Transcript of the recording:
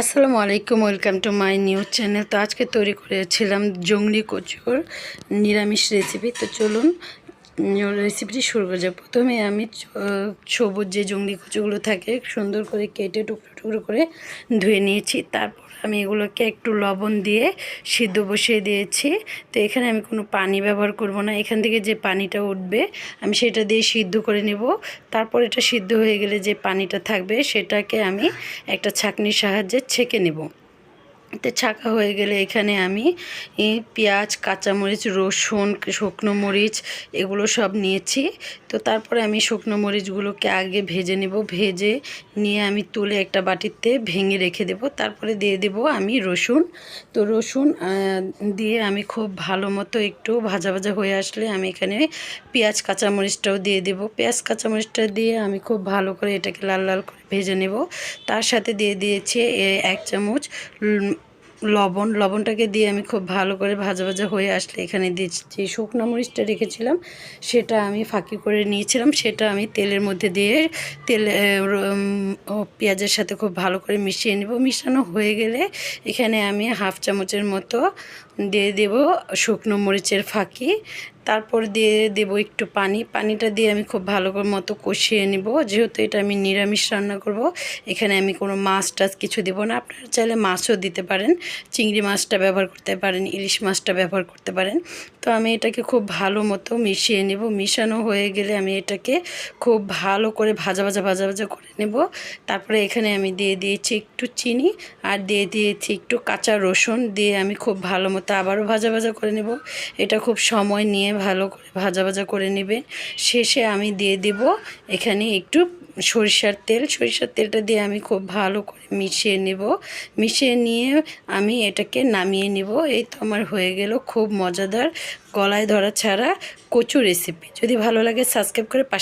আসসালামু আলাইকুম, welcome to my new channel. তো আজকে তৈরি করেছিলাম জংলি কচুর নিরামিষ রেসিপি। তো চলুন রেসিপিটি শুরু করা যাক। প্রথমে আমি সবুজ যে জংলি কচুগুলো থাকে সুন্দর করে কেটে টুকরো টুকরো করে ধুয়ে নিয়েছি। তারপর আমি এগুলোকে একটু লবণ দিয়ে সিদ্ধ বসিয়ে দিয়েছি। তো এখানে আমি কোনো পানি ব্যবহার করব না, এখান থেকে যে পানিটা উঠবে আমি সেটা দিয়ে সিদ্ধ করে নেব। তারপর এটা সিদ্ধ হয়ে গেলে যে পানিটা থাকবে সেটাকে আমি একটা ছাঁকনির সাহায্যে ছেঁকে নেব। তো ছাঁকা হয়ে গেলে এখানে আমি পেঁয়াজ, কাঁচামরিচ, রসুন, শুকনো মরিচ এগুলো সব নিয়েছি। তো তারপরে আমি শুকনো মরিচগুলোকে আগে ভেজে নেব। ভেজে নিয়ে আমি তুলে একটা বাটিতে ভেঙে রেখে দেব। তারপরে দিয়ে দেব আমি রসুন। তো রসুন দিয়ে আমি খুব ভালো মতো একটু ভাজা ভাজা হয়ে আসলে আমি এখানে পেঁয়াজ, কাঁচামরিচটাও দিয়ে দেব। পেঁয়াজ, কাঁচামরিচটা দিয়ে আমি খুব ভালো করে এটাকে লাল লাল করে ভেজে নেব। তার সাথে দিয়ে দিয়েছি 1 চামচ লবণটাকে দিয়ে আমি খুব ভালো করে ভাজা ভাজা হয়ে আসলে এখানে দিয়েছি যে শুকনো মরিচটা রেখেছিলাম সেটা আমি ফাঁকি করে নিয়েছিলাম, সেটা আমি তেলের মধ্যে দিয়ে পেঁয়াজের সাথে খুব ভালো করে মিশিয়ে নেব। মিশানো হয়ে গেলে এখানে আমি 1/2 চামচের মতো দিয়ে দেব শুকনো মরিচের ফাঁকি। তারপর দিয়ে দেব একটু পানিটা দিয়ে আমি খুব ভালো করে মতো কষিয়ে নেব। যেহেতু এটা আমি নিরামিষ রান্না করব, এখানে আমি কোনো মাছ টাছ কিছু দেব না। আপনারা চাইলে মাছও দিতে পারেন, চিংড়ি মাছটা ব্যবহার করতে পারেন, ইলিশ মাছটা ব্যবহার করতে পারেন। তো আমি এটাকে খুব ভালো মতো মিশিয়ে নেব। মিশানো হয়ে গেলে আমি এটাকে খুব ভালো করে ভাজা ভাজা করে নেব। তারপরে এখানে আমি দিয়ে দিয়েছি একটু চিনি আর দিয়ে দিয়েছি একটু কাঁচা রসুন দিয়ে আমি খুব ভালো মতো আবারও ভাজা ভাজা করে নেব। এটা খুব সময় নিয়ে ভালো করে ভাজা ভাজা করে নেবেন। শেষে আমি দিয়ে দেব এখানে একটু সরিষার তেলটা দিয়ে আমি খুব ভালো করে মিশিয়ে নেব। মিশিয়ে নিয়ে আমি এটাকে নামিয়ে নেব। এই তো আমার হয়ে গেল খুব মজাদার গলায় ধরা ছাড়া কচু রেসিপি। যদি ভালো লাগে সাবস্ক্রাইব করে পাশে